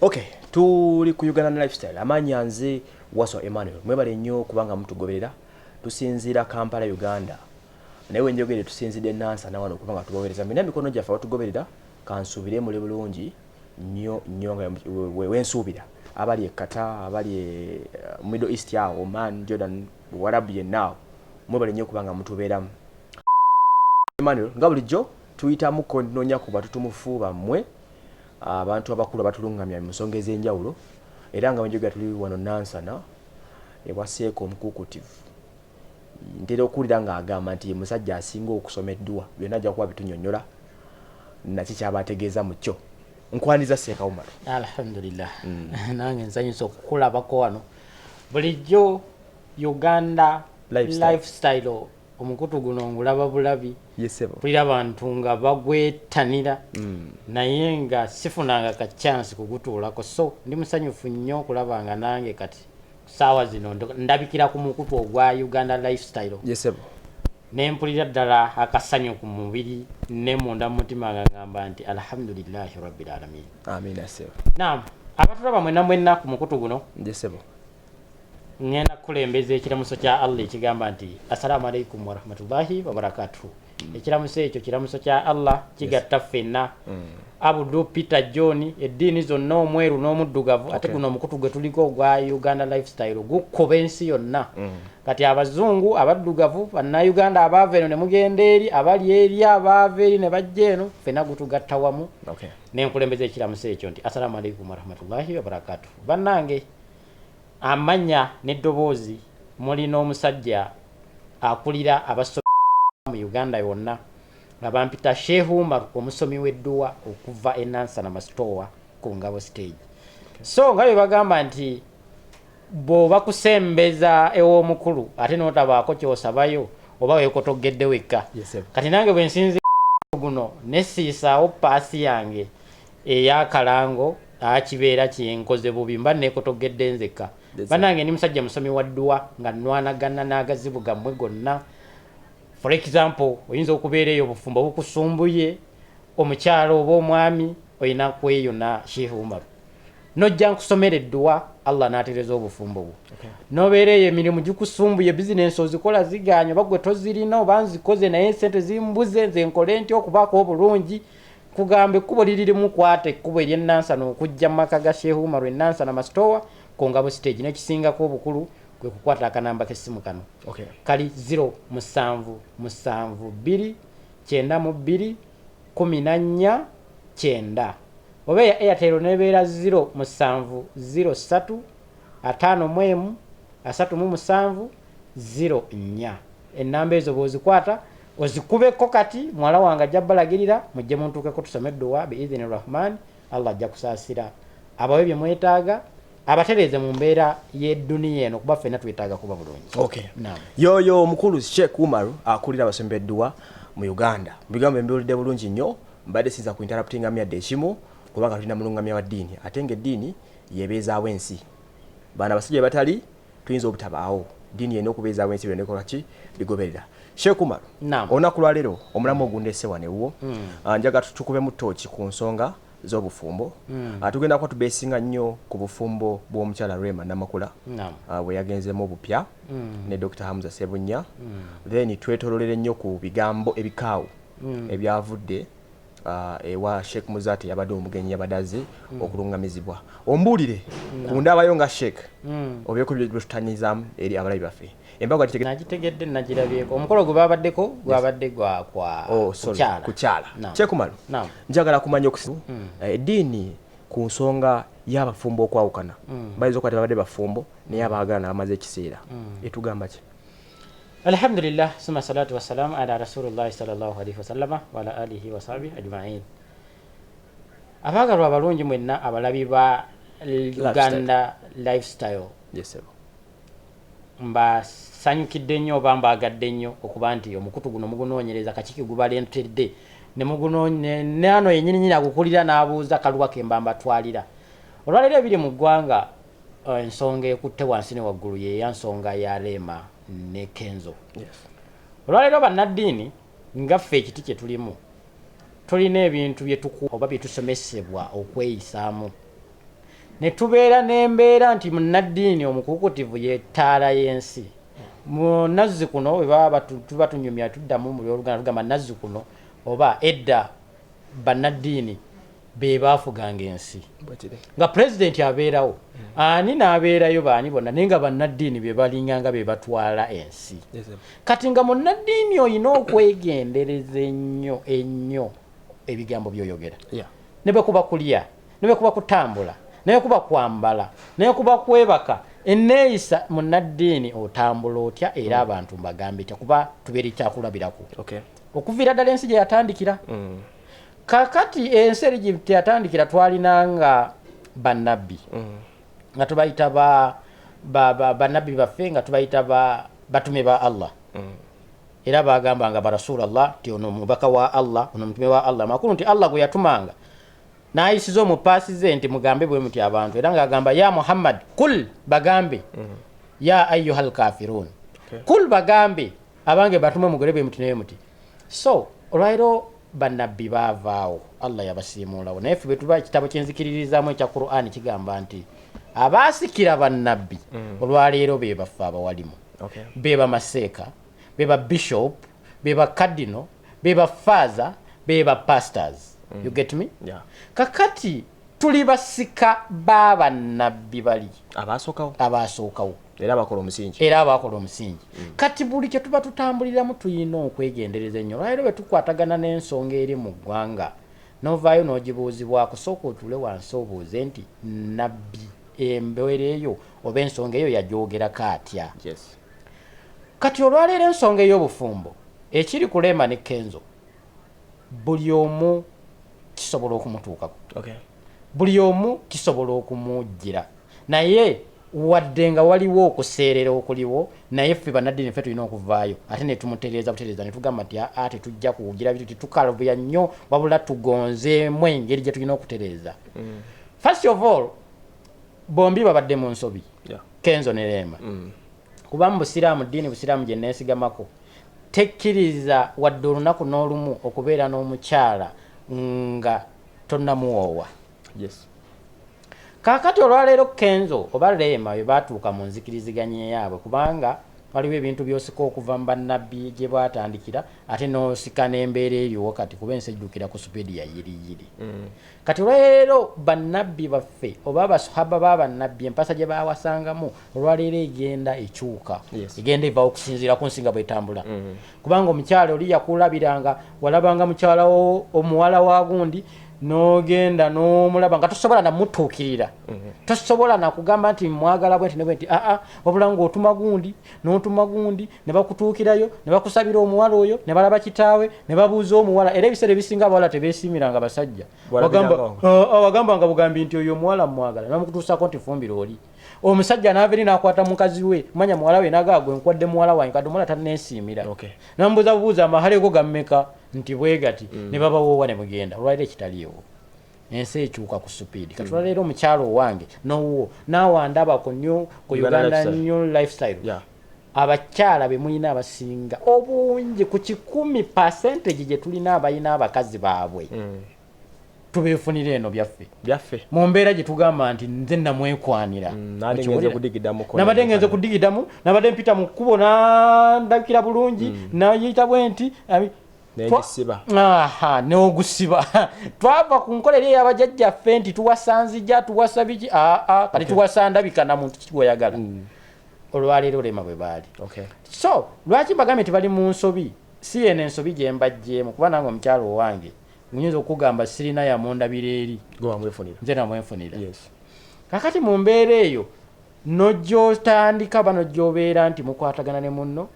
Okay, tuli ku Uganda Lifestyle. Amanya nze Waso Emmanuel. Mwebale nnyo kubanga mutugoberera. Tusinzira Kampala Uganda. Naye njogere tusinzide Nansa na wano kubanga tugobereza. Mina mikono gyafa tugoberera kansubire muli bulungi nnyo nga wensuubira. Abali Qatar, abali Middle East ya Oman, Jordan, Warabu yennawo. Mwebale nnyo kubanga mutubeeramu. Emmanuel, nga bulijjo tuyita muko nonya kuba tutumufuuba mmwe. Abantu abakulu abatulungamya mu nsonga ez'enjawulo era nga wenjoga tuli wano Nansana ewaseeko omukukutivu ntera okuwulira ng'agamba nti musajja asinga okusomeddwa byonna ajja kuba bitunyonnyola naki ky'abategeeza mu kyo nkwaniza Seeka Umar. Alhamdulillah. Nange nsanyusa okukulabako wano bulijjo Uganda lifestyle omukutu guno ngulaba bulabi pulira abantu nga bagwetanira naye nga sifunanga ka chance kugutuulako so ndi musanyufu nnyo okulaba nga nange kati saawa zino ndabikira ku mukutu ogwa Uganda lifestyle nempulira ddala akasanyu ku mubiri ne munda mu mutima nga ngamba nti alhamdulillahi rabbil alamin. Amina sebo. Naam, abatulaba mwenna ku mukutu guno sebo ngenda kulembeza ekiramuso kya Allah ekigamba nti assalamu alaikum wa rahmatullahi wa barakatuh. Ekiramuso ekyo kiramuso kya Allah kigatta ffenna Abudu Peter John eddiini zonna omweru n'omuddugavu ate guno omukutu gwe tuliko ogwa Uganda lifestyle gukoba ensi yonna kati abazungu abaddugavu bannayuganda abaava eno ne mugenda eri abali eri abaava eri ne bajja eno ffenna gutugatta wamu nenkulembeza ekiramuso ekyo nti assalamu alaikum wa rahmatullahi wa barakatuh. Bannange amanya n'eddoboozi mulina omusajja akulira abasomi mu Uganda yonna nga bampita Sheikh Umar omusomi w'edduwa okuva e Nansana Masitowa ku Ngabo stage. So nga bwe bagamba nti bw'oba kusembeza ew'omukulu ate n'otabaako ky'osabayo oba weekotogedde wekka. Kati nange bwe nsinzi guno nesiisaawo paasi yange ey'akalango akibeera kyenkoze bubi mba neekotogedde nzekka. Bannange ndi musajja musomi wa dduwa nga nwanagana n'agazibu gammwe gonna. For example, oyinza okubeera eyo obufumbo bukusumbuye omukyalo oba omwami olina kweyona Sheikh Umar nojja nkusomera edduwa Allah n'atereza obufumbo bwo nobeera eyo emirimu gikusumbuye bizinensi ozikola ziganya oba gwe tozirina oba nzikoze naye ensente zimbuze nze nkole ntya okubaako obulungi kugamba ekkubo liririmu kwata ekkubo ery'Enansana okujja mu maka ga Sheikh Umar Enansana Masitowa ku Ngabo stage n'ekisingako obukulu kwe kukwata akanamba k'essimu kano kali 0772914 oba ya Airtel nebeera 073353704 ennamba ezo bw'ozikwata ozikubeko kati mwala wange ajja balagirira mujje muntuukeko tusome edduwa biidhini rahman Allah ajja kusaasira abawe bye mwetaaga abatereze mu mbeera y'edduniya eno kuba ffenna twetaaga kuba bulungi. Yoyo omukulu Sheikh Umar akulira abasomi b'edduwa mu Uganda bigambo embiwulidde bulungi nnyo mbadde siza ku interruptinga myadde ekimu kubanga tulina mulungamya wa ddiini ate ng'eddiini yebeezaawo ensi baana abasajja batali tuyinza obutabaawo ddiini yena okubeezaawo ensi byonekola ki bigoberera. Sheikh Umar olunaku lwaleero omulamu ogundese wano ewuwo njaga tukube mu ttooki ku nsonga z'obufumbo tugenda kuba tubeesinga nnyo ku bufumbo bw'omukyala Rema Namakula bwe yagenzeemu obupya ne Dr. Hamza Sebunya then twetololere nnyo ku bigambo ebikaawu ebyavudde ewa Sheikh Muzati yabadde omugenyi yabadaze okulungamizibwa ombuulire ku ndaabayo nga Sheikh obyeko bye tutanyizaamu eri abalabi baffe embaga nagitegedde nagirabyeko omukolo gwe babaddeko gwabadde gwa kukyala Sheikh Umar njagala kumanya okusibu eddiini ku nsonga y'abafumbo okwawukana bayinza okuba tebabadde bafumbo naye abaagala n'abamaze ekiseera etugamba ki? Alhamdulillah summa salatu wassalamu ala rasulillahi sallallahu alaihi wasallama wa ala alihi wa sahbihi ajma'in. Abaagalwa abalungi mwenna abalabi ba Uganda lifestyle mbasanyukidde nnyo oba mbaagadde nnyo okuba nti omukutu guno mugunoonyereza kakiki gubalentedde ne ano yennyini agukulira n'abuuza kaluwa ke mba mbatwalira olwaleero ebiri mu ggwanga ensonga ekutte wansi ne waggulu yeya nsonga ya Rema ne Kenzo. Olwaleero bannaddiini nga ffe ekiti kye tulimu tulina ebintu bye oba bye tusomesebwa okweyisaamu ne tubeera n'embeera nti munnaddiini omukukutivu yettaala y'ensi mu Nazzikuno we baba tuba tunyumya tuddamu mu byoluganda tugamba Nazzikuno oba edda bannaddiini be baafuganga ensi nga pulezidenti abeerawo ani n'abeerayo baani bonna naye nga bannaddiini be balinganga be batwala ensi kati nga munnaddiini olina okwegendereza ennyo ebigambo by'oyogera ne bwe kuba kulya ne bwe kuba kutambula ne bwe kuba kwambala ne bwe kuba kwebaka enneeyisa munnaddiini otambula otya era abantu mbagambe tya kuba tubeera ekyakulabirako okuviira ddala ensi gye yatandikira kakati ensi eri gye yatandikira twalinanga bannabbi nga tubayita bannabbi baffe nga tubayita batume ba Allah era bagambanga ba Rasulallah ti ono mubaka wa Allah ono mutume wa Allah makulu nti Allah gwe yatumanga n'ayisiza omupaasize nti mugambe bwe muti abantu era ng'agamba ya Muhammad kul bagambe ya ayyuhal kafirun kul bagambe abange batume mugere bwe muti naye muti so olwairo bannabbi baavaawo Allah yabasiimulawo naye ffe bwe tuba ekitabo kyenzikiririzaamu ekya Qur'ani kigamba nti abaasikira bannabbi olwaleero be baffe abawalimu be bamaseeka be ba bishop be ba cardinal be ba father be ba pastors you get me kakati tuli basika b'abannabbi bali abaasookawo era abakola omusingi kati buli kye tuba tutambuliramu tuyina okwegendereza ennyo lwaliro bwe tukwatagana n'ensonga eri mu ggwanga novaayo n'ogibuuzibwako sooka otuule wansi obuuze nti nabbi embeera eyo oba ensonga eyo yagyogerako atya kati olwaleero ensonga ey'obufumbo ekiri kulema ne Kenzo buli omu kisobola okumutuukako buli omu kisobola okumujjira naye wadde nga waliwo okuseerera okuliwo naye ffe bannaddiini ffe tulina okuvaayo ate ne tumutereeza ne tugamba nti ate tujja kuwugira bitu titukalubya nnyo wabula tugonzeemu engeri gye tulina okutereeza first of all bombi babadde mu nsobi Kenzo ne Rema kuba mu busiraamu ddiini busiraamu gye neesigamako tekkiriza wadde olunaku n'olumu okubeera n'omukyala nga tonnamuwoowa kaakati olwaleero Kenzo oba Rema bwe baatuuka mu nzikiriziganya yaabwe kubanga waliwo ebintu by'osika okuva mu bannabbi gye batandikira ate n'osika n'embeera eriwo kati kuba ensi ejjukira ku supeedi ya yiriyiri kati olwaleero bannabbi baffe oba abasahaba b'abannabbi empasa gye baawasangamu olwaleero egenda ekyuka egenda eva okusinziira ku nsi nga bw'etambula kubanga omukyala oli yakulabiranga walabanga mukyala omuwala wa gundi n'ogenda n'omulaba nga tosobola namutuukirira tosobola nakugamba nti mwagala bwe nti ne bwe nti wabula ng'otuma gundi n'otuma gundi ne bakutuukirayo ne bakusabira omuwala oyo ne balaba kitaawe ne babuuza omuwala era ebiseera ebisinga abawala tebeesiimiranga basajja wagambanga bugambi nti oyo omuwala mwagala namukutuusako nti fumbira oli omusajja n'ava eri n'akwata mukazi we manya muwala we nagaagwe nkwadde muwala wange kadde omuwala tanneesiimira namubuuza bubuuza amahale go gammeka nti bwe gati ne babawoowa ne mugenda olwaliro ekitaliiwo ensi ekyuka ku supiidi kati olwaleero omukyalo owange n'owuwo naawe ndaba ku Uganda new lifestyle abakyala be mulina abasinga obungi ku 10% gye tulina abalina abakazi baabwe tubeefunira eno byaffe mu mbeera gye tugamba nti nze namwekwanira nabadde ngenze kudigidamu nabadde mpita mu kkubo nandabikira bulungi nayita bwe nti n'ogusiba twava ku nkolero ey'abajjajjaffe nti tuwasanzija tuwasa biki kati tuwasa ndabika na muntu kiweyagala olwaleero Rema bwe baali so lwaki mbagambye tibali mu nsobi si eno ensobi gye mbajjeemu kuba nange omukyalo owange nyinza okugamba sirina yamundabira eri nze namwefunira kakati mu mbeera eyo nojjotandika bano gy'obeera nti mukwatagana ne munno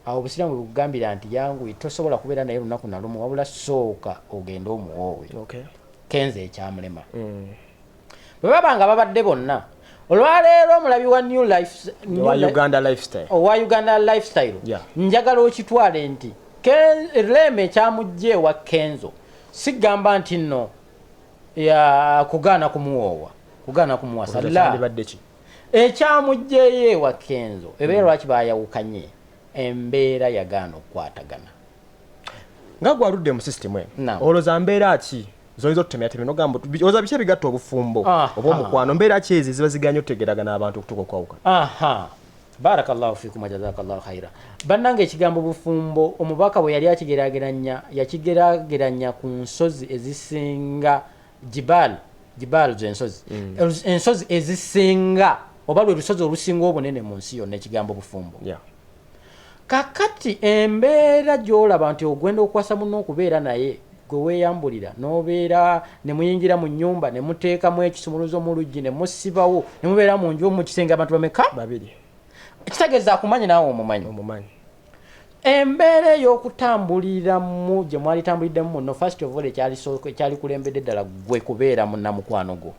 awo obusiraamu bwekugambira nti yangu tosobola kubeera naye lunaku na lumu wabula sooka ogende omuwoowe Kenzo ekyamulema bwe baba nga babadde bonna olwaleero omulabi wa Uganda lifestyle njagala okitwale nti Rema ekyamujja ewa Kenzo sigamba nti nno kugaana kumuwasa ekyamujjeeyo ewa Kenzo ebeera lwaki bayawukanye embeera yagaana okukwatagana nga gwaludde mu system eno olowooza mbeera ki zoyinza otutemyatemya nogamba oza biki ebigatta obufumbo oba omukwano mbeera ki ezi ziba ziganya otutegeragana abantu okutuuka okwawukana. Barakallahu fikum wa jazakallahu khaira. Bannange ekigambo bufumbo omubaka bwe yali yakigeraageranya ku nsozi ezisinga jibalu z'ensozi ensozi ezisinga oba lwe lusozi olusinga obunene mu nsi yonna ekigambo bufumbo. Kakati embeera gy'olaba nti ogwenda okwasa muno okubeera naye gwe weeyambulira n'obeera ne muyingira mu nnyumba ne muteekamu ekisumuluzo mu luggi ne musibawo ne mubeera mu nju mu kisenge abantu bameka babiri ekitegeeza akumanyi naawe omumanyi embeera ey'okutambuliramu gye mwalitambuliddamu muno first of all ekyali kulembedde ddala gwe kubeera munnamukwano gwo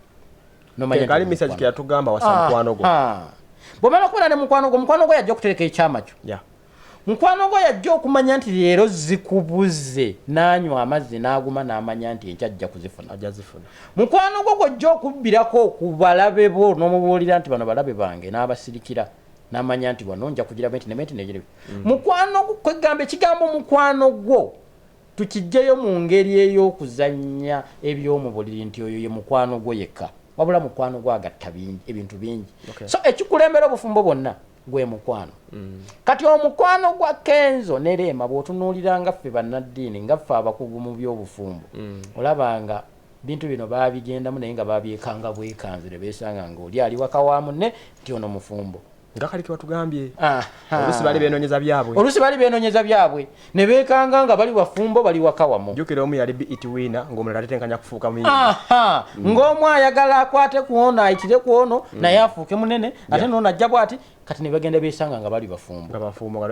kali message ke yatugamba wasa mukwano gwo bw'omala okubeera ne mukwano gwo yajja okutereka ekyama kyo mukwano gwo yajja okumanya nti leero zikubuze n'anywa amazzi n'aguma n'amanya nti ekyajja kuzifuna mukwano gwo gwojja okubbirako ku balabe bo n'omubuulira nti bano balabe bange n'abasirikira n'amanya nti wano nja kugira menti negere mukwano gwo kwegamba ekigambo mukwano gwo tukijjayo mu ngeri ey'okuzannya eby'omubuliri nti oyo ye mukwano gwo yekka wabula mukwano gwo agatta ebintu bingi so ekikulembera obufumbo bwonna gwe mukwano kati omukwano gwa Kenzo ne Rema bw'otunuulira nga ffe bannaddiini nga ffe abakugu mu by'obufumbo olabanga bintu bino baabigendamu naye nga baabyekanga bwekanzire beesanga nga oli ali waka wa munne nti ono mufumbo nga kali kibatugambye oluusi bali beenoonyeza byabwe ne beekanga nga bali wafumbo bali wakawamu jjukira omu yali it winner ng'omulala atetenkanya kufuuka muyimbi ng'omu ayagala akwate ku ono ayitire ku ono naye afuuke munene ate n'ono ajja bw'ati kati ne bagenda beesanga nga bali bafumbo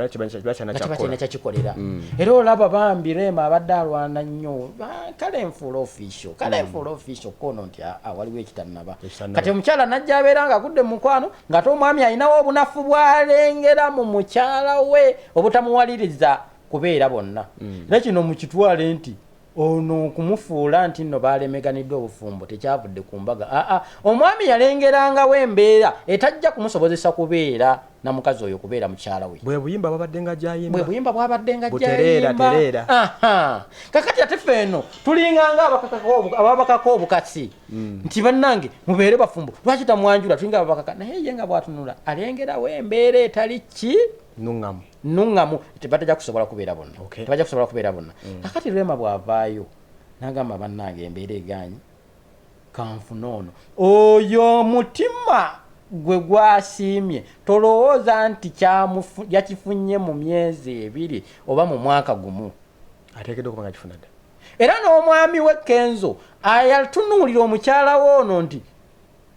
kibakyalina kyakikolera era olaba bambi Rema abadde alwana nnyo kale nfuula official kono nti waliwo ekitannaba kati omukyala najja abeera nga agudde mu mukwano ng'ate omwami alinawo obunafu bw'alengera mu mukyala we obutamuwaliriza kubeera bonna era kino mukitwale nti ono okumufuula nti nno baalemeganiddwe obufumbo tekyavudde ku mbaga omwami yalengerangawo embeera etajja kumusobozesa kubeera na mukazi oyo kubeera mukyala we bwe buyimba bwabadde nga gyayimba kakati ate ffe eno tulinganga ababakako obukasi nti bannange mubeere bafumbo lwaki tamwanjula tulinga ababakaka naye ye nga bwatunula alengerawo embeera etali ki nuŋŋamu tebatajja kusobola kubeera bonna kakati Rema bw'avaayo n'agamba bannange embeera eganyi kanfuna ono oyo omutima gwe gwasiimye tolowooza nti yakifunye mu myezi 2 oba mu mwaka gumu ateekeddwa okuba nga kifuna dda era n'omwami we Kenzo ayatunuulira omukyala we ono nti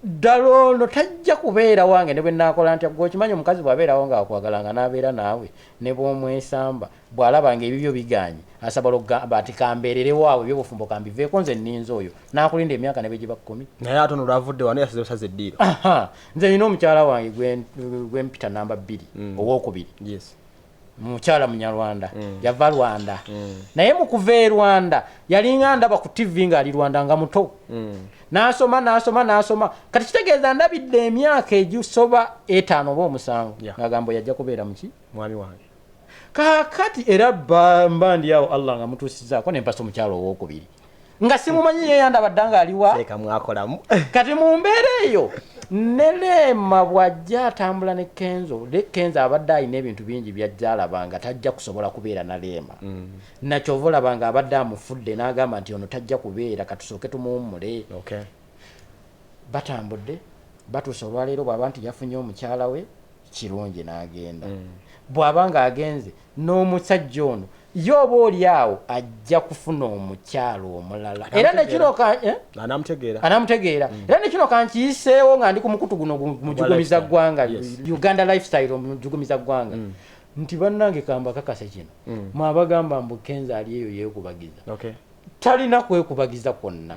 ddala ono tajja kubeera wange ne bwe naakola ntya gwekimanyi omukazi bw'abeerawo ng'akwagalanga n'abeera naawe ne bw'omwesamba bw'alabanga ebibyo biganye asobola okugamba ati kambeererewo awo ebyobufumbo kambiveeko nze nninza oyo n'akulinda emyaka ne begiba 10 naye ate ono lwavudde wano yasize busaze eddiiro nze nina omukyala wange gwempita namba 2 owookubiri mukyala Munyarwanda yava Rwanda naye mu kuva e Rwanda yalinga ndaba ku TV ng'ali Rwanda nga muto n'asoma kati kitegeeza ndabidde emyaka egisoba 5 oba 7 ng'agamba yajja kubeera muki mwami wange kakati era bamba ndi awo Allah nga mutuusizaako ne mpasa omukyala owookubiri nga simumanyi yeyandabadde nga aliwa mwakolamu kati mu mbeera eyo ne Rema bw'ajja atambula ne Kenzo abadde alina ebintu bingi by'ajja alaba nga tajja kusobola kubeera na Rema nakyova olaba nga abadde amufudde n'agamba nti ono tajja kubeera katusooke tumuwummule batambudde batuusa olwaleero bw'aba nti yafunye omukyala we kirungi n'agenda bw'aba nga agenze n'omusajja ono yoba oli awo ajja kufuna omukyalo omulala era nekino anamutegeera era nekino kankiyiseewo nga ndi ku mukutu guno mujugumiza ggwanga Uganda lifestyle mujugumiza ggwanga nti bannange kamba kakase kino mwabagamba mbu Kenzo ali eyo yeekubagiza talina kwekubagiza kwonna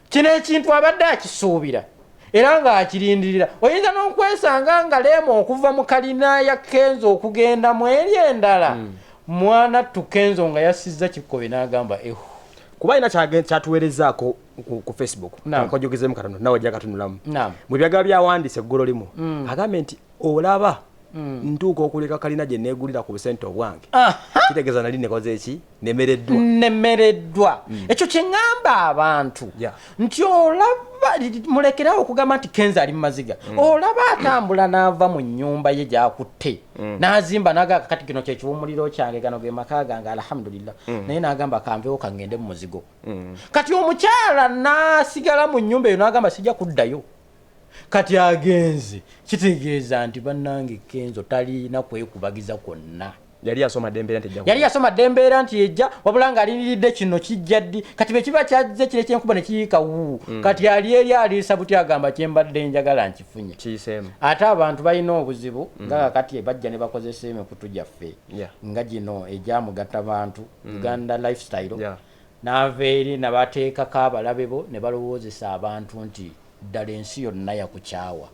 kino ekintu abadde akisuubira era ng'akirindirira oyinza n'okwesanga nga Rema okuva mu kalina ya Kenzo okugenda mu eri endala mwana Kenzo nga yasizza kikobe n'agamba kuba ina kyatuweerezaako ku Facebook nkojogezemu katono nawe ojja katunulamu bwe byagala byawandiise eggolo limu agambe nti olaba ntuuka okuleka kalina gye neegulira ku busente obwange kitegeeza nali nekoze eki nemereddwa ekyo kye ŋŋamba abantu nti olaba mulekerawo okugamba nti Kenzo ali mu maziga olaba atambula n'ava mu nnyumba ye gy'akutte n'azimba n'aga kati kino kye kiwumuliro kyange gano ge maka gange alhamdulillah naye n'agamba kanveewo kangende mu muzigo kati omukyala n'asigala mu nnyumba eyo n'agamba sijja kuddayo kati agenze kitegeeza nti bannange Kenzo talina kwekubagiza kwonna yali yasoma dembeera nti ejja wabula ng'aliniridde kino kijja ddi kati bwe kiba kyazze kire kyenkuba ne kiyiika wu kati ali eri aliisa buti agamba kyembadde njagala nkifunye ate abantu balina obuzibu nga kati bajja ne bakozesa emikutu gyaffe nga gino egyamugatta bantu Uganda lifestyle n'ava eri nabateekako abalabe bo ne balowoozesa abantu nti ddala ensi yonna yakukyawa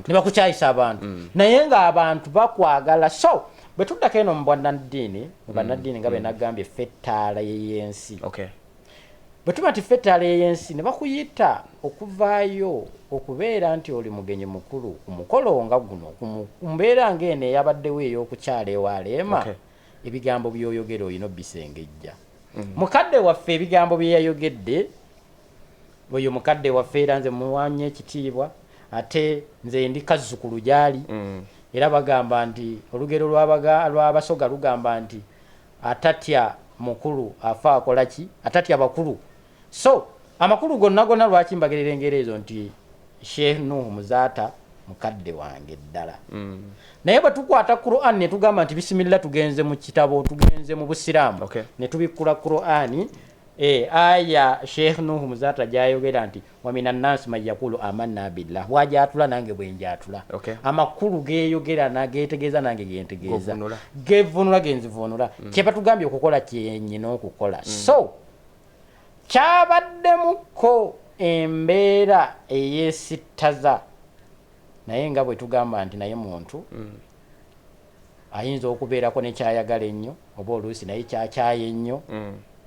nebakukyayisa abantu naye ng'abantu bakwagala so bwe tuddako eno mu bannaddiini nga be nagambye fettaala y'ensi bwe tuba nti fettaala y'ensi ne bakuyita okuvaayo okubeera nti oli mugenyi mukulu ku mukolo nga guno ku mbeera ng'eno eyabaddewo ey'okukyala ewaaleema ebigambo by'oyogera olina obbisengejja mukadde waffe ebigambo bye yayogedde oyo mukadde waffe era nze muwanye ekitiibwa ate nze ndi kazzukulu gyali era bagamba nti olugero lw'abasoga lugamba nti atatya mukulu afa akola ki atatya bakulu so amakulu gonna lwaki mbagerera engero ezo nti Sheikh Nuhu Muzaata mukadde wange ddala naye bwe tukwata Qur'an ne tugamba nti bisimillah tugenze mu kitabo tugenze mu busiraamu ne tubikkula Qur'ani aya Sheikh Nuhu Muzaata gyayogera nti wa minan nas man yaqulu amanna billah wajatula nange bwenjatula amakulu geeyogera nageetegeeza nange gentegeeza gevunula genzivunula kyeba tugambye okukola kyenyina okukola so kyabaddemuko embeera eyesittaza naye nga bwe tugamba nti naye muntu ayinza okubeerako nekyayagala ennyo oba oluusi naye kyakyaye ennyo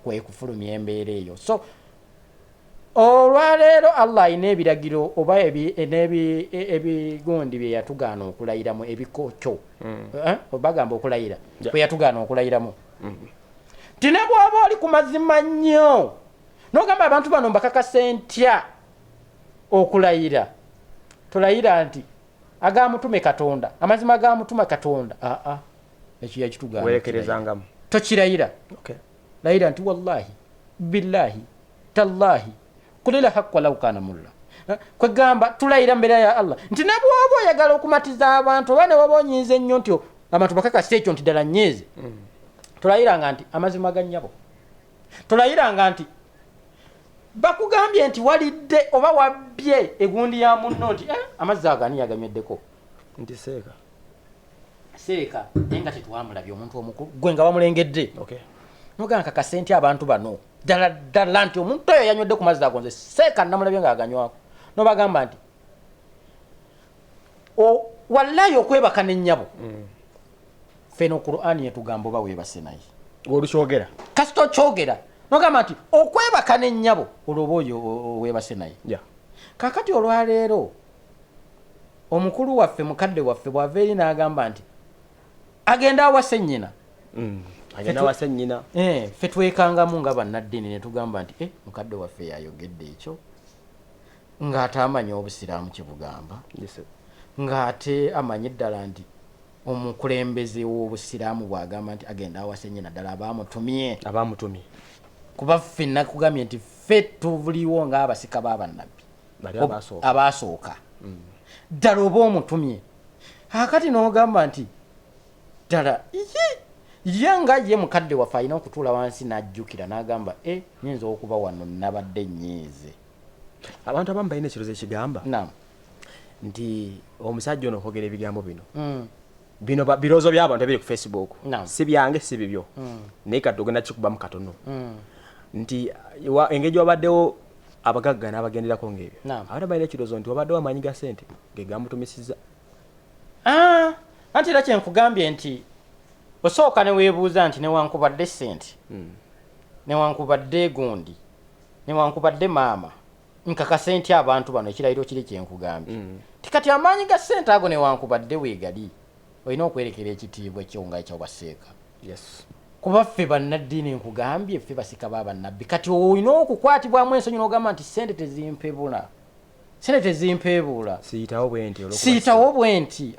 kwekufulumya embeera eyo so olwaleero Allah alina ebiragiro oba ebigundi bye yatugaana okulayiramu ebikokyo bagamba okulayira bwe yatugaana okulayiramu ti ne bw'oba oli ku mazima nnyo n'ogamba abantu bano mbakakase ntya okulayira tulayira nti agamutume Katonda amazima gamutume Katonda ekyo yakitugaana werekerezangamu tokirayira layira nti wallahi billahi tallahi kulila haqqa law kana mulla kwegamba tulayira mbere ya Allah nti ne bw'oba oyagala okumatiza abantu oba ne waba onyiize nnyo nti abantu bakakasa ekyo nti ddala nyeeze tulayiranga nti amazima ga nnyabo tulayiranga nti bakugambye nti walidde oba wabbye egundi ya munno nti amazzi agani yagamyeddeko nti seeka naye nga tetwamulabye omuntu omukulu gwe nga bamulengedde nogamba kakase nti abantu bano ddala nti omuntu oyo yanywedde ku mazzi ago nze seeka namulabye nga aganywako nobagamba nti wallahi okwebaka n'ennyabo feno Qur'ani yetugamba oba weebase naye olukyogera kasito kyogera nogamba nti okwebaka n'ennyabo olwoba oyo weebase naye kakati olwaleero omukulu waffe mukadde waffe bw'ava eri n'agamba nti agenda awase nnyina ffe twekangamu nga bannaddiini ne tugamba nti mukadde waffe yayogedde ekyo ng'ate amanyi obusiraamu kyebugamba ng'ate amanyi ddala nti omukulembeze w'obusiraamu bw'agamba nti agenda awase nnyina ddala abaamutumye kuba ffe nakugambye nti ffe tubuliwo ng'abasika b'abannabbi abaasooka ddala oba omutumye akati n'ogamba nti ddala ye nga ye mukadde waffe alina okutuula wansi n'ajjukira n'agamba nyinza okuba wano nabadde nnyiize abantu abamu balina ekirozo ekigamba nti omusajja ono okwogera ebigambo bino birowoozo by'abantu ebiri ku Facebook si byange si bibyo naye kati ogenda kikubamu katono nti engeri wabaddewo abagagga n'abagenderako ng'ebyo abantu balina ekirowoozo nti wabaddewo amaanyi ga ssente gegamutumisizza anti era kyenkugambye nti osooka ne weebuuza nti newankubadde ssente newankubadde gundi newankubadde maama nkakase nti abantu bano ekirayiro kiri kyenkugambye tikati amaanyi ga ssente ago newankubadde weegali olina okwerekera ekitiibwa ekyonga ekyobaseeka kuba ffe bannaddiini nkugambye ffe basika ba bannabbi kati olina okukwatibwamu ensonyi n'ogamba nti ssente tezimpeebuula siyitawo bwe nti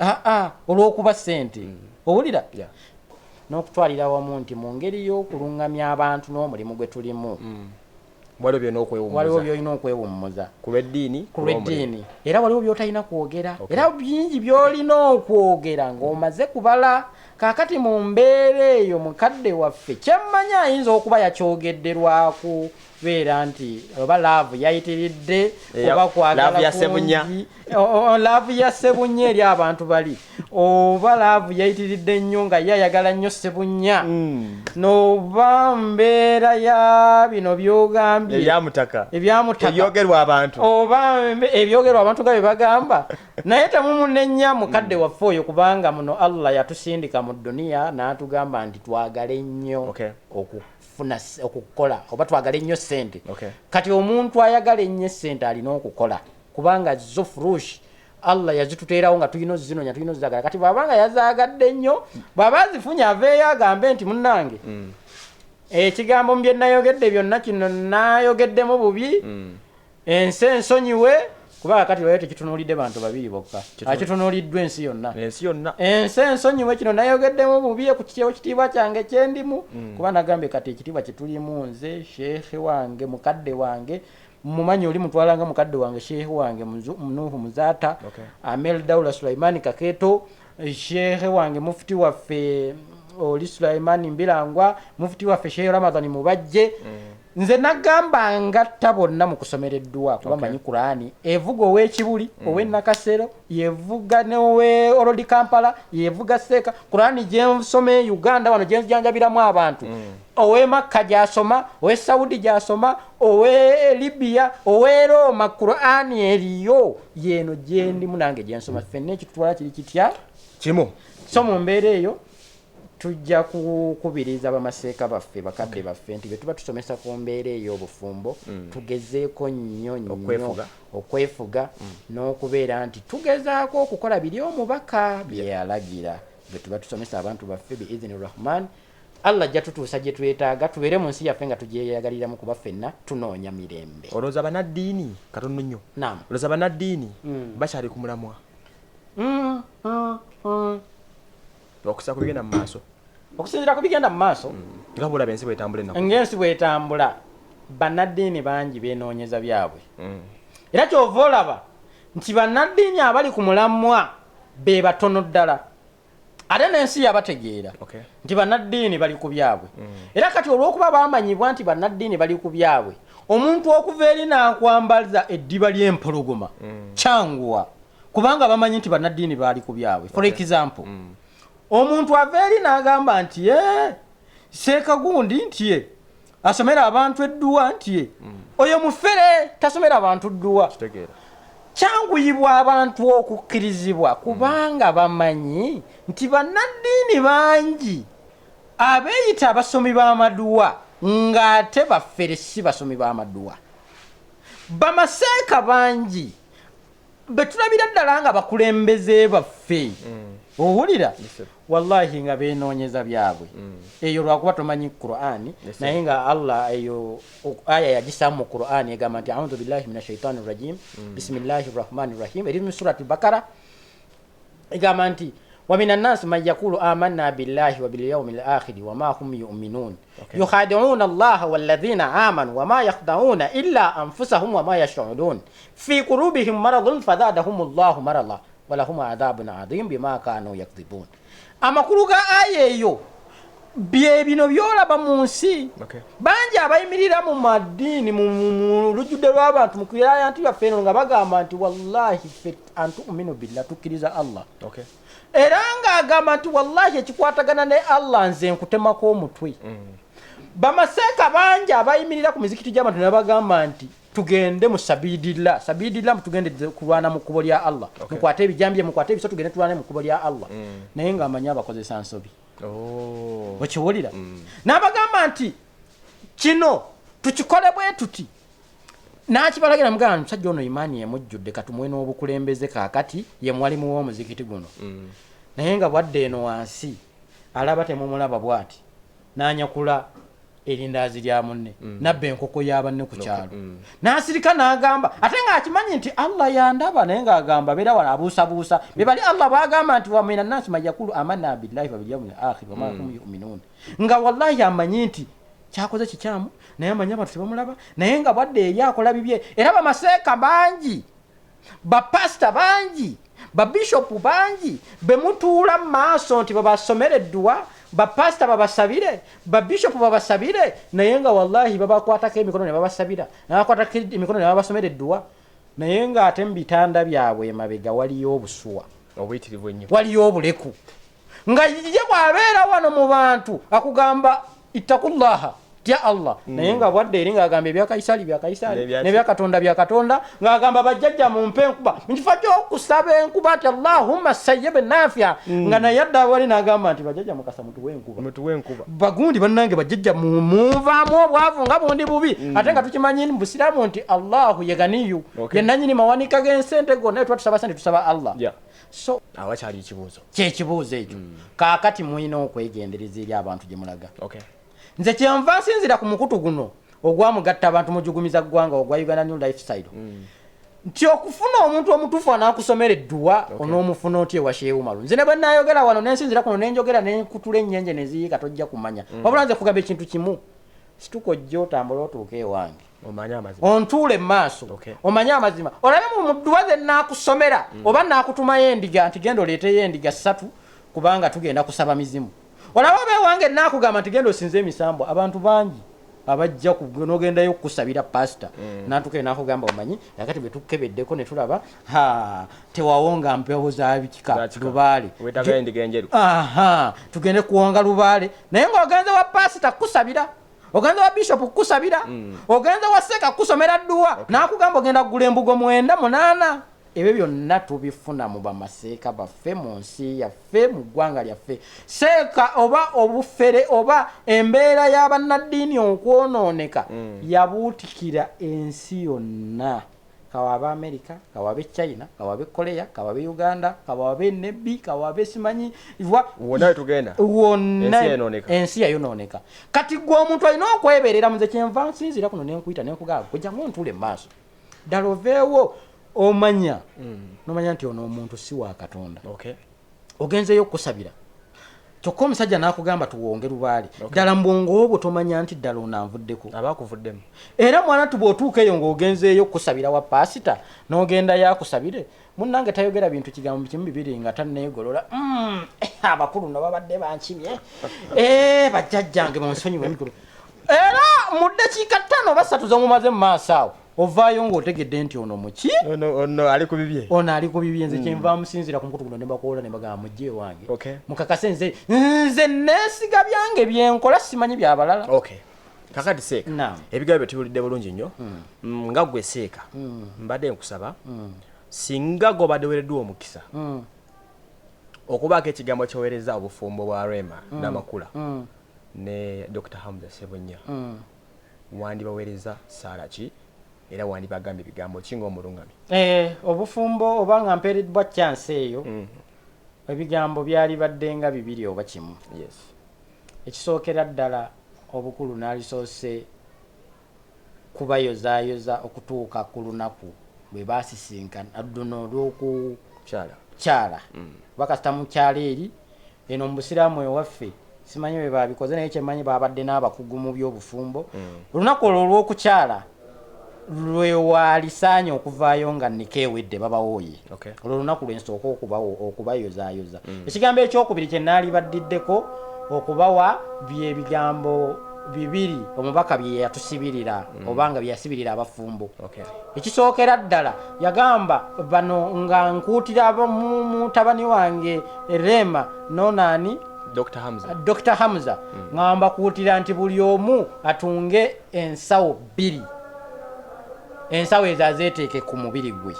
olw'okuba ssente owulira n'okutwalira wamu nti mu ngeri y'okuluŋŋamya abantu n'omulimu gwe tulimu waliwo byolina okwewummuza ku lw'eddiini era waliwo by'otalina kwogera era bingi by'olina okwogera ng'omaze kubala kaakati mu mbeera eyo mukadde waffe kyemmanyi ayinza okuba yakyogedde lwakubeera nti oba laavu yayitiridde oba kwagala kungi laavu ya Ssebunya eri abantu bali oba laavu yayitiridde nnyo nga ye ayagala nnyo Ssebunya n'oba mbeera ya bino by'ogambye ebyamutaka oba ebyogerwa abantu nga bye bagamba naye temumunenya mukadde waffe oyo kubanga muno Allah yatusindika mu duniya n'atugamba nti twagale nnyo okukola oba twagale nnyo ssente kati omuntu ayagala ennyo ssente alina okukola kubanga zo furushi Allah yazituteerawo nga tulina zinonya tulina zagala kati bwabanga yazaagadde nnyo bw'aba azifunye aveeyo agambe nti munnange ekigambo mu bye nayogedde byonna kino nayogeddemu bubi ensi ensonyiwe kubanga kati lwayo tekitunuulidde bantu babiri bokka akitunuuliddwa ensi yonna ensi ensonyiwe kino nayogeddemu bubi ku kitiibwa kyange kyendimu kuba nagambye kati ekitiibwa kyetulimu nze sheekhe wange mukadde wange mumanyi oli mutwalanga mukadde wange sheekhe wange Nuhu Muzaata Amel Daula Sulaimani Kaketo sheekhe wange mufuti waffe oli Sulaimani Mbirangwa mufuti waffe Sheikh Ramadhani Mubajje nze nagamba ngatta bonna mu kusomereddwa kuba manyi Qur'ani evuga ow'ekibuli ow'enakasero yevuga n'owe Olodi Kampala yevuga Seeka Qur'ani gyensome Uganda wano gyenjanjabiramu abantu owe Makka gyasoma owe Saudi gyasoma owe Libya owe Roma Qur'ani eriyo yeno gyendi munange gyensoma ffenna ekitwala kiri kitya kimu so mu mbeera eyo tujja kukubiriza bamaseeka baffe bakadde baffe nti betuba tusomesa ku mbeera ey'obufumbo tugezeeko nnyo okwefuga n'okubeera nti tugezaako okukola biri omubaka byeyalagira betuba tusomesa abantu baffe biizini rahman Allah ajja tutuusa gye twetaaga tubeere mu nsi yaffe nga tugyeyagaliramu kuba ffenna tunoonya mirembe olowooza bannaddiini katono nnyo olowooza bannaddiini bakyali ku mulamwa okusa ku bigenda mu maaso okusinziira ku bigenda mu maaso nga bulaba ensi bwetambula ennaku ng'ensi bwetambula bannaddiini bangi beenoonyeza byabwe era kyova olaba nti bannaddiini abali ku mulamwa be batono ddala ate n'ensi yabategeera nti bannaddiini bali ku byabwe era kati olw'okuba bamanyibwa nti bannaddiini bali ku byabwe omuntu okuva eri n'akwambaliza eddiba ly'empologoma kyanguwa kubanga bamanyi nti bannaddiini bali ku byabwe for example omuntu ava eri n'agamba nti Seeka gundi nti asomera abantu edduwa nti oyo mufere tasomera abantu dduwa kyanguyibwa abantu okukkirizibwa kubanga bamanyi nti bannaddiini bangi abeeyita abasomi b'amaduwa ng'ate baffere si basomi b'amaduwa bamaseeka bangi betulabira ddala nga bakulembeze baffe owulira wallahi nga beenoonyeza byabwe eyo lwakuba tomanyi Qur'ani naye nga Allah eyo aya yagisaamu mu Qur'ani egamba nti a'udhu billahi minash shaitani rajim bismillahir rahmanir rahim eri mu surati Bakara egamba nti wa minan nas man yaqulu amanna billahi wa bil yawmil akhir wa ma hum yu'minun yukhadi'una Allah wal ladhina amanu wa ma yakhda'una illa anfusahum wa ma yash'urun fi qulubihim maradun fazadahum Allah marada wa lahum adhabun adhim bima kanu yakdhibun amakulu ga aya eyo bye bino byolaba mu nsi bangi abayimirira mu maddiini mu lujjudde lw'abantu mu kiraya nti baffe eno nga bagamba nti wallahi fe antu'minu billah tukkiriza Allah era ng'agamba nti wallahi ekikwatagana ne Allah nze nkutemako omutwe bamaseeka bangi abayimirira ku mizikiti gy'abantu ne bagamba nti tugende mu sabidillah tugende kulwana mu kkubo lya Allah mukwate ebijambye mukwate ebiso tugende tulwane mu kkubo lya Allah naye ng'amanyi abakozesa nsobi okiwulira n'abagamba nti kino tukikole bwe tuti nakibalagira mugamba musajja ono imaani yemujjudde katumwe n'obukulembeze kaakati ye mwalimu w'omuzikiti guno naye nga bwadde eno wansi alaba temumulaba bw'ati n'anyakula erindaazi lya munne nabba enkoko y'abanne ku kyalo n'asirika n'agamba ate ng'akimanyi nti Allah yandaba naye ng'agamba beera wala abuusabuusa be bali Allah bw'agamba nti wa mina nnaasi man yaqulu amanna billahi wa bil yawmil aakhir wa ma hum yu'minuun nga wallahi amanyi nti kyakoze kikyamu naye amanyi abantu tebamulaba naye nga bwadde eri akola bibye era bamaseeka bangi bapasita bangi babishopu bangi bemutuula mu maaso nti babasomereddwa bapasita babasabire babishopu babasabire naye nga wallahi babakwatako emikono ne babasabira nabakwatako emikono ne babasomereddwa naye nga ate mu bitanda byabwe emabega waliyo obusuwa obuyitirivu ennyo waliyo obuleku nga ye bw'abeera wano mu bantu akugamba ittakullaha tya Allah naye nga bwadde eri ng'agamba ebya Kaisali bya Kaisali n'ebya Katonda bya Katonda ng'agamba bajjajja mu mpe enkuba nkifa gy'okusaba enkuba ati Allahumma sayyiban nafi'a nga naye adda wali n'agamba nti bajjajja mukasa mutuwe enkuba bagundi bannange bajjajja muvaamu obwavu nga bundi bubi ate nga tukimanyi mu Busiraamu nti Allahu ye ganiyu ye nannyini mawanika g'ensente gonna twatusaba sente tusaba Allah so awakyali ekibuuzo kyekibuuzo ekyo kaakati mulina okwegendereza eri abantu gye mulaga nze kyenva nsinzira ku mukutu guno ogwamugatta abantu mujugumiza ggwanga ogwa Uganda New Lifestyle nti okufuna omuntu omutuufu anaakusomera edduwa onoomufuna otya ewa Shehu Umaru nze ne bwe nnaayogera wano nensinzira kuno nenjogera nenkutula ennyenje neziyiika tojja kumanya wabula nze kugamba ekintu kimu situko jja otambula otuuke ewange ontuule mu maaso omanye amazima olabe mu dduwa ze nnaakusomera oba nnaakutumayo endiga nti genda oleeteyo endiga 3 kubanga tugenda kusaba mizimu olaba oba ewange nakugamba nti genda osinze emisambo abantu bangi abajja nogendayo kukusabira pasita natuke nakugamba omanyi yakati bwe tukebeddeko ne tulaba tewawonga mpewo za bikika lubaale tugende kuwonga lubaale naye ng'ogenze wa pasita kukusabira ogenze wa bishop kukusabira ogenze wa seeka kusomera dduwa nakugamba ogenda kugula embugo 9-8 ebyo byonna tubifuna mu bamaseeka baffe mu nsi yaffe mu ggwanga lyaffe seeka oba obufere oba embeera y'abannaddiini okwonooneka yabuutikira ensi yonna kawabe America kawabe China kawabe Korea kawabe Uganda kawabe Nebbi kawabe simanyi wonna tugenda ensi yayonooneka kati gwe omuntu alina okweberera muze kyenva nsinzira kuno nenkuyita nenkugamba kujjamu ontuule mu maaso ddala oveewo omanya nomanya nti ono omuntu si wa Katonda ogenzeyo okusabira kyokka omusajja nakugamba tuwonge lubaale ddala mbwongo obwo tomanya nti ddala onanvuddeko abakuvuddemu era mwana tubw'otuukeyo ng'ogenzeeyo okusabira wa pasita n'ogenda yakusabire munnange tayogera bintu kigambo kimu bibiri nga tanneegolola abakulu no babadde bankimye bajjajjange munsonyiwe emikulu era mu ddakiika 5 oba 3 zomumaze mu maaso awo ovaayo ng'otegedde nti ono muki ono ali ku bibye nze kyenva musinzira ku mukutu guno ne bakoola ne bagamba mujje ewange mukakase nze neesiga byange byenkola simanyi byabalala kakati seeka ebigambo tubiwulidde bulungi nnyo nga ggwe seeka mbadde nkusaba singa gobadde weereddwa omukisa okubaako ekigambo kyoweereza obufumbo bwa Rema n'amakula ne Dr. Hamza Ssebunya wandibaweereza saala ki era wandibagambye ebigambo ki ng'omulungamyi obufumbo oba nga mpeereddwa chance eyo ebigambo byali badde nga 2 oba 1 ekisookera ddala obukulu n'alisoose kubayozaayoza okutuuka ku lunaku bwe baasisinkana adduno olw'okukyala bakasita mu kyalo eri eno mu Busiraamu ewaffe simanyi bwe babikoze naye kyemanyi babadde n'abakugu mu by'obufumbo olunaku olwo olw'okukyala lwe walisaanye okuvaayo nga nikeewedde babawooye olwo olunaku lwensooka okubayozaayoza ekigambo ekyokubiri kye naali baddiddeko okubawa byebigambo 2 omubaka bye yatusibirira obanga bye yasibirira abafumbo ekisookera ddala yagamba bano nga nkuutira mutabani wange Rema nonaani Dr. Hamza ngamba kuutira nti buli omu atunge ensawo 2 ensawo ezo azeeteeke ku mubiri gwe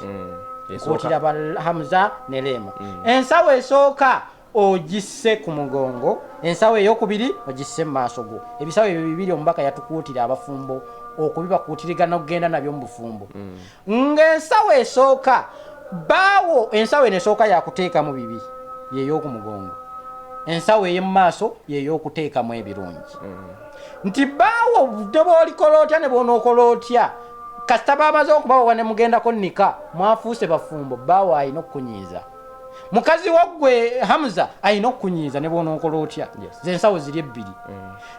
kuutira Hamza ne Rema ensawo esooka ogisse ku mugongo ensawo eyokubiri ogisse mu maaso go. Ebisawo ebyo bibiri omubaka yatukuutira abafumbo okubibakuutirigana okugenda nabyo mu bufumbo. Ng'ensawo esooka baawo ensawo eno esooka yakuteekamu bibi yey'okumugongo. Ensawo ey'emu maaso yey'okuteekamu ebirungi. Nti baawo obudde bw'olikola otya ne bw'onookola otya kasita baamaze okubawa ne mugendako nnika mwafuuse bafumbo baawo alina okukunyiiza. Mukazi waggwe Hamza alina okukunyiiza ne bw'onookola otya. Z'ensawo ziri ebbiri.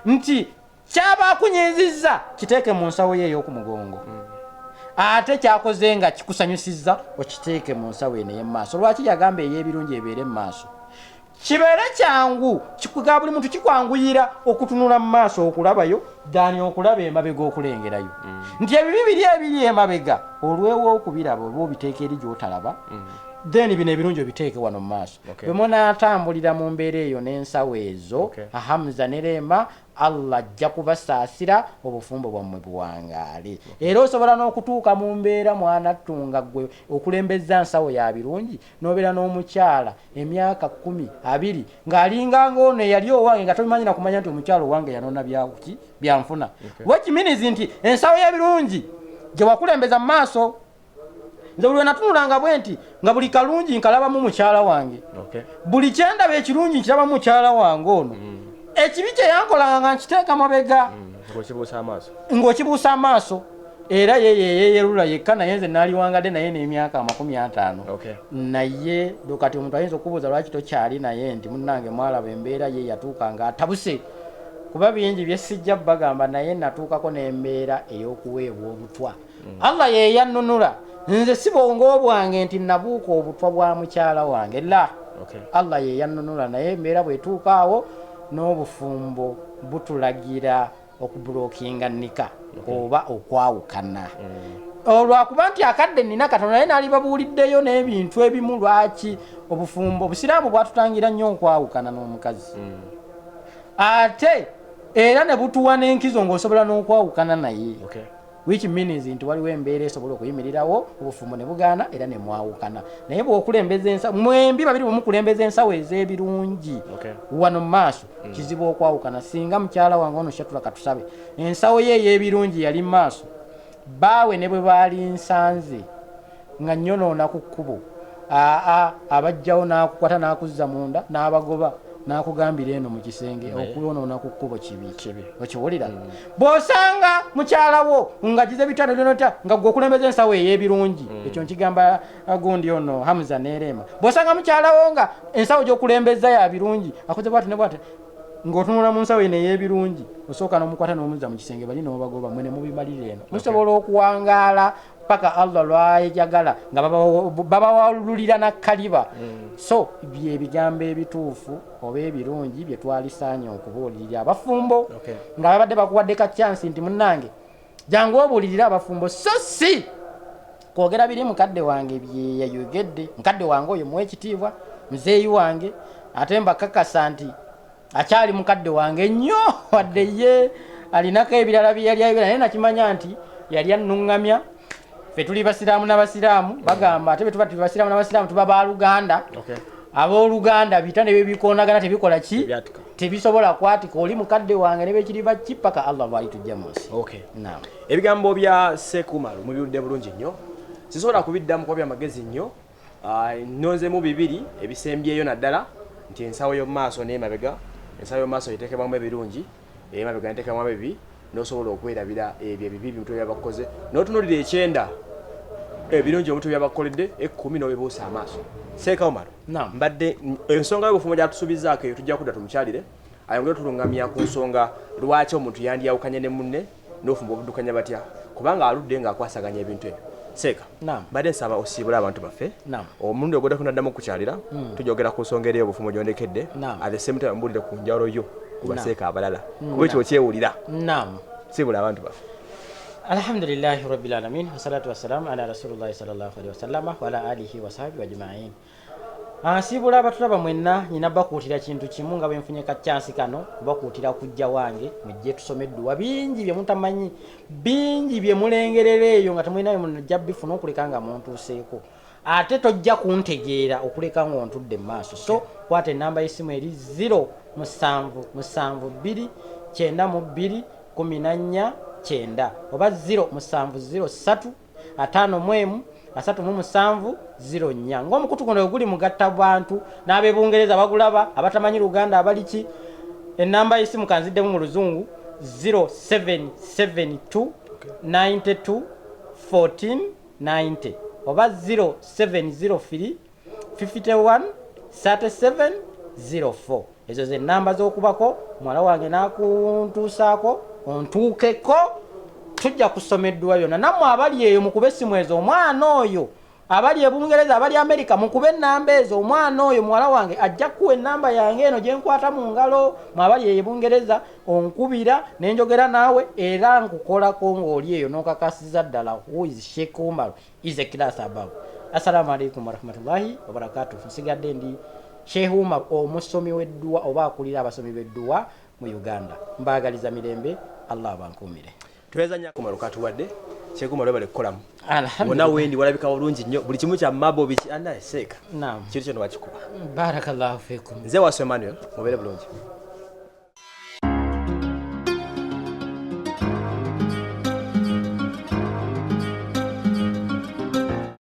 Nti kyaba akunyiizizza kiteeke mu nsawo ye ey'okumugongo. Ate kyakoze nga kikusanyusizza okiteeke mu nsawo eno ey'emu maaso. Lwaki yagamba ey'ebirungi ebeere mu maaso? Kibeere kyangu kikuga buli muntu kikwanguyira okutunula mu maaso okulabayo dani okulaba emabega okulengerayo. Nti ebibi biri ebiri emabega olwewo okubiraba oba obiteeka eri gy'otalaba then bino ebirungi obiteeke wano mu maaso. Bwe munaatambulira mu mbeera eyo n'ensawo ezo Hamza ne Rema Allah ajja kubasaasira obufumbo bwammwe buwangaale. Era osobola n'okutuuka mu mbeera mwanattunga ggwe okulembeza nsawo ya birungi n'obeera n'omukyala emyaka 10-20 ng'alinga ng'ono eyali owange nga tobimanyi na kumanya nti omukyala owange yanona byakuki byanfuna. Which means nti ensawo y'ebirungi gye wakulembeza mu maaso. Nze buli natunulanga bwe nti nga buli kalungi nkalabamu mukyala wange. Buli kyendaba ekirungi nkirabamu mukyala wange ono. Ekibi kye yankolanga nga nkiteeka mabega. Ng'okibuusa amaaso. Era yeyerula yekka naye nze naaliwangadde naye n'emyaka 50. Naye dokati omuntu ayinza okubuuza lwaki tokyali naye nti munnange mwalaba embeera ye yatuuka nga atabuse. Kuba bingi bye sijja bagamba naye natuukako n'embeera ey'okuweebwa obutwa. Allah ye yannunula. Nze si bwongo bwange nti nabuuka obutwa bwa mukyala wange la. Allah ye yannunula naye embeera bw'etuukaawo n'obufumbo butulagira okubulookinga nnika oba okwawukana. Olwakuba nti akadde nina Katonda naye n'alibabuuliddeyo n'ebintu ebimu lwaki obufumbo obusiraamu bwatutangira nnyo okwawukana n'omukazi. Ate era ne butuwa n'enkizo ng'osobola n'okwawukana naye. Which means nti waliwo embeera esobola okuyimirirawo obufumbo ne bugaana era ne mwawukana. Naye bw'okulembeza ensawo mwembi babiri bwe mukulembeza ensawo ez'ebirungi wano mu maaso kizibu okwawukana. Singa mukyala wange ono Shatula katusabe ensawo ye ey'ebirungi yali mu maaso baawe ne bwe baali nsanze nga nnyonoona ku kkubo abajjawo n'akukwata n'akuzza munda n'abagoba n'akugambira eno mu kisenge okuyonoona ku kkubo kibi okiwulira. Bw'osanga mukyala wo ngagize bitano byonota nga gwe okulembeza ensawo ey'ebirungi ekyo nkigamba gundi ono Hamza ne Rema. Bw'osanga mukyala wo nga ensawo gy'okulembeza ya birungi akoze bwati ne bwati ng'otunula mu nsawo eno ey'ebirungi osooka n'omukwata n'omuzza mu kisenge bali n'obagoba mwene mubimalira eno musobola okuwangaala paka Allah lwayagala nga babawalulira nakkaliba. So bye bigambo ebituufu oba ebirungi bye twalisaanye okubuulirira abafumbo nga babadde bakuwadde ka chance nti munnange jangu obuulirira abafumbo so si kwogera biri mukadde wange bye yayogedde. Mukadde wange oyo muwe ekitiibwa muzeeyi wange ate mbakakasa nti akyali mukadde wange nnyo wadde ye alinako ebirala bye yali ayogera naye nakimanya nti yali annuŋŋamya. Ffe tuli basiraamu n'abasiraamu bagamba ate bwe tuba tuli basiraamu n'abasiraamu tuba baaluganda. Abooluganda bita ne bebikoonagana tebikola ki tebisobola kwatika oli mukadde wange ne bekiri baki paka Allah bw'alitujja mu nsi. Ebigambo bya Sekumalu mubiwulidde bulungi nnyo sisobola kubiddamu kuba byamagezi nnyo. Nnonzemu bibiri ebisembyeyo naddala nti ensawo y'omu maaso n'emabega. Ensawo y'omu maaso eteekebwamu ebirungi emabega neteekebwamu ebibi n'osobola okwerabira ebyo ebibi omuntu byabakoze n'otunuulira ekyenda ebirungi omuntu byabakoledde 10 n'obibuusa amaaso. Sekumalu mbadde ensonga y'obufumbo gyatusuubizaako eyo tujja kudda tumukyalire ayongere tulungamya ku nsonga lwaki omuntu yandiyawukanye ne munne n'obufumbo obuddukanya batya kubanga aludde ng'akwasaganya ebintu ebyo. Seeka mbadde nsaba osiibule abantu baffe omulundi ogwodako naddamu okukyalira tujogera ku nsonga eri y'obufumbo gyondekedde at the same time mbuulire ku njawulo yo ku baseeka abalala kuba ekyo okyewulira. Siibula abantu baffe. Alhamdulillahi rabbil alamin wassalatu wassalamu ala rasulillahi sallallahu alaihi wasallam wa ala alihi wa sahbihi ajma'in. Siibula abatulaba mwenna nyina bakuutira kintu kimu nga bwe nfunye ka chance kano bakuutira kujja wange mujje tusome edduwa bingi bye mutamanyi bingi bye mulengerera eyo nga temulinayo munajja bifuna okuleka nga muntuuseeko ate tojja kuntegeera okuleka ng'ontudde mu maaso. So kwata ennamba y'essimu eri 0772 oba 0703 ng'omukutu guno guli mugatta bantu n'abebungereza bagulaba abatamanyi Luganda abaliki enamba y'essimu kanziddemu mu luzungu 0772 92 14 90 oba 0703 51 37 04. Ezo ze namba z'okubako mwala wange n'akuntuusaako ontuukeko tujja kusomeddwa yonna nammwe abali eyo mukube essimu ezo omwana oyo abali e Bungereza abali Amerika mukube ennamba ezo omwana oyo muwala wange ajja kuwa ennamba yange eno gye nkwata mu ngalo mwe abali e Bungereza onkubira ne njogera naawe era nkukolako ng'oli eyo n'okakasiza ddala who is Sheikh Umar is a class above. Assalamu alaikum warahmatullahi wabarakatuh. Nsigadde ndi Sheikh Umar omusomi w'edduwa oba akulira abasomi b'edduwa mu Uganda. Mbaagaliza mirembe, Allah abankuumire. Tuweza nnyo Umar katuwadde Sheikh Umar bale kukolamu. Alhamdulillah. Wona wendi walabika bulungi nnyo buli kimu kya mabo biki anaye seeka. Naam. Kitu kyo wakikuba. Barakallahu fikum. Nze waswe Emmanuel mubere bulungi.